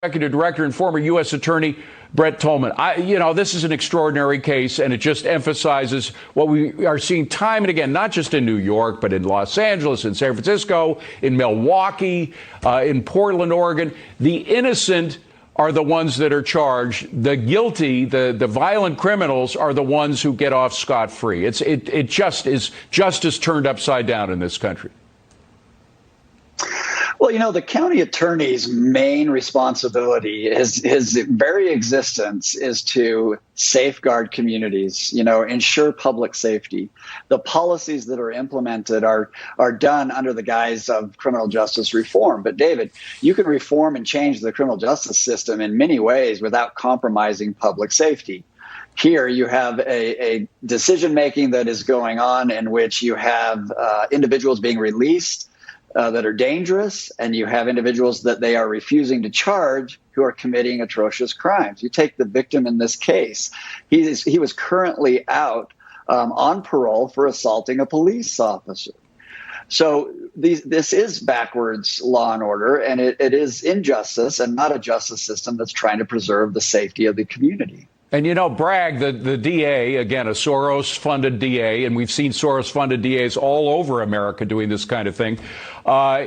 Executive Director and former U.S. Attorney Brett Tolman. This is an extraordinary case, and it just emphasizes what we are seeing time and again, not just in New York, but in Los Angeles, in San Francisco, in Milwaukee, in Portland, Oregon. The innocent are the ones that are charged. The guilty, the violent criminals, are the ones who get off scot-free. It just is justice turned upside down in this country. Well, the county attorney's main responsibility, his very existence, is to safeguard communities, ensure public safety. The policies that are implemented are done under the guise of criminal justice reform. But David, you can reform and change the criminal justice system in many ways without compromising public safety. Here you have a decision-making that is going on in which you have individuals being released that are dangerous, and you have individuals that they are refusing to charge who are committing atrocious crimes. You take the victim in this case. He was currently out on parole for assaulting a police officer. So this is backwards law and order, and it is injustice and not a justice system that's trying to preserve the safety of the community. And, Bragg, the DA, again, a Soros-funded DA, and we've seen Soros-funded DAs all over America doing this kind of thing.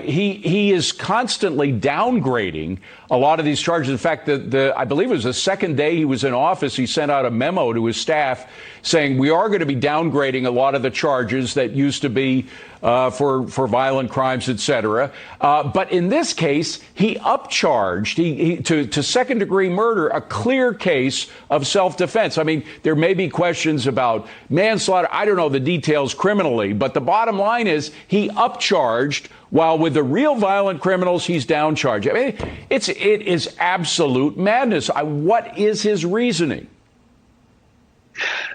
He is constantly downgrading a lot of these charges. In fact, I believe it was the second day he was in office, he sent out a memo to his staff saying we are going to be downgrading a lot of the charges that used to be for violent crimes, et cetera. But in this case, he upcharged to second-degree murder, a clear case of self-defense. I mean, there may be questions about manslaughter. I don't know the details criminally, but the bottom line is he upcharged, while with the real violent criminals, he's downcharged. I mean, it is absolute madness. What is his reasoning?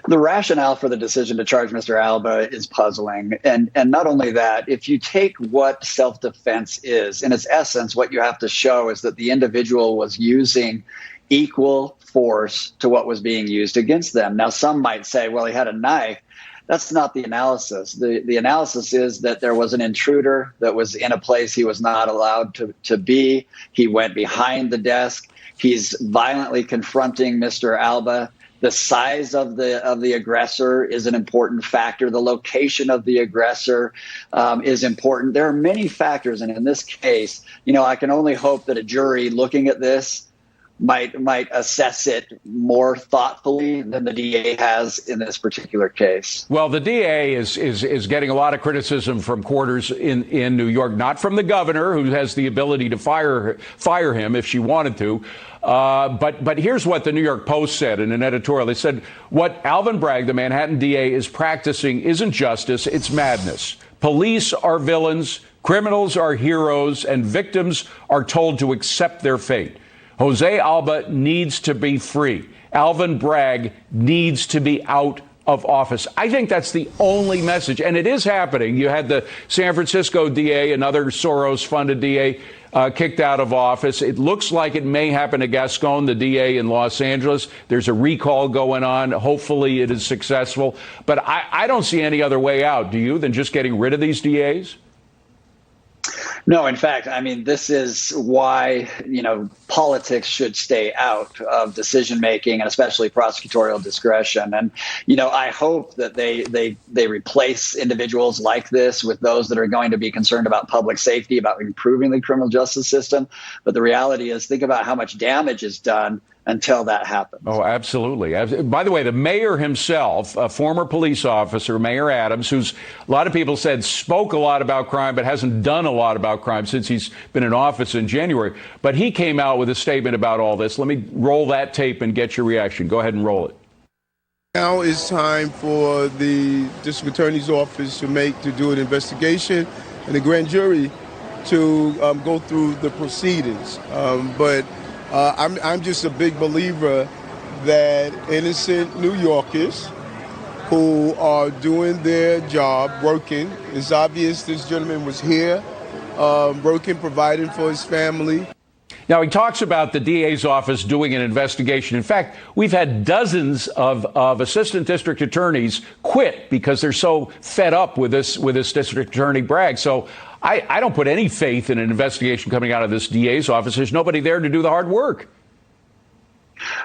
The rationale for the decision to charge Mr. Alba is puzzling. And not only that, if you take what self-defense is, in its essence, what you have to show is that the individual was using equal force to what was being used against them. Now, some might say, well, he had a knife. That's not the analysis. The analysis is that there was an intruder that was in a place he was not allowed to be. He went behind the desk. He's violently confronting Mr. Alba. The size of the aggressor is an important factor. The location of the aggressor is important. There are many factors, and in this case, I can only hope that a jury looking at this might assess it more thoughtfully than the DA has in this particular case. Well, the DA is getting a lot of criticism from quarters in New York, not from the governor, who has the ability to fire him if she wanted to. But here's what the New York Post said in an editorial. They said, what Alvin Bragg, the Manhattan DA, is practicing isn't justice, it's madness. Police are villains, criminals are heroes, and victims are told to accept their fate. Jose Alba needs to be free. Alvin Bragg needs to be out of office. I think that's the only message. And it is happening. You had the San Francisco DA, another Soros-funded DA, kicked out of office. It looks like it may happen to Gascon, the DA in Los Angeles. There's a recall going on. Hopefully it is successful. But I don't see any other way out, do you, than just getting rid of these DAs? No, in fact, I mean, this is why, politics should stay out of decision making and especially prosecutorial discretion. And, I hope that they replace individuals like this with those that are going to be concerned about public safety, about improving the criminal justice system. But the reality is, think about how much damage is done until that happens. Oh, absolutely. By the way, the mayor himself, a former police officer, Mayor Adams, who's a lot of people said spoke a lot about crime, but hasn't done a lot about crime since he's been in office in January. But he came out with a statement about all this. Let me roll that tape and get your reaction. Go ahead and roll it. Now it's time for the district attorney's office to do an investigation and the grand jury to go through the proceedings. But I'm just a big believer that innocent New Yorkers who are doing their job, working. It's obvious this gentleman was here, working, providing for his family. Now, he talks about the DA's office doing an investigation. In fact, we've had dozens of assistant district attorneys quit because they're so fed up with this district attorney Bragg. So I don't put any faith in an investigation coming out of this DA's office. There's nobody there to do the hard work.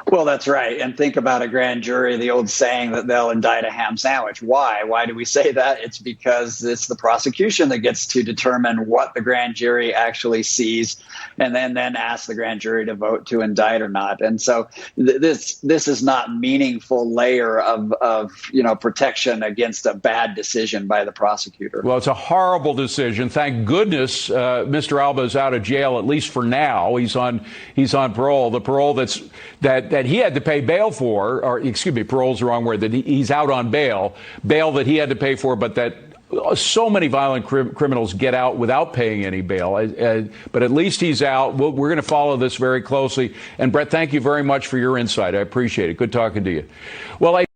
Well, that's right. And think about a grand jury, the old saying that they'll indict a ham sandwich. Why? Why do we say that? It's because it's the prosecution that gets to determine what the grand jury actually sees and then ask the grand jury to vote to indict or not. And so this is not meaningful layer of protection against a bad decision by the prosecutor. Well, it's a horrible decision. Thank goodness Mr. Alba is out of jail, at least for now. He's on parole. The parole that he had to pay bail for, or excuse me, parole's the wrong word, that he's out on bail that he had to pay for, but that so many violent criminals get out without paying any bail. But at least he's out. We're going to follow this very closely. And Brett, thank you very much for your insight. I appreciate it. Good talking to you. Well,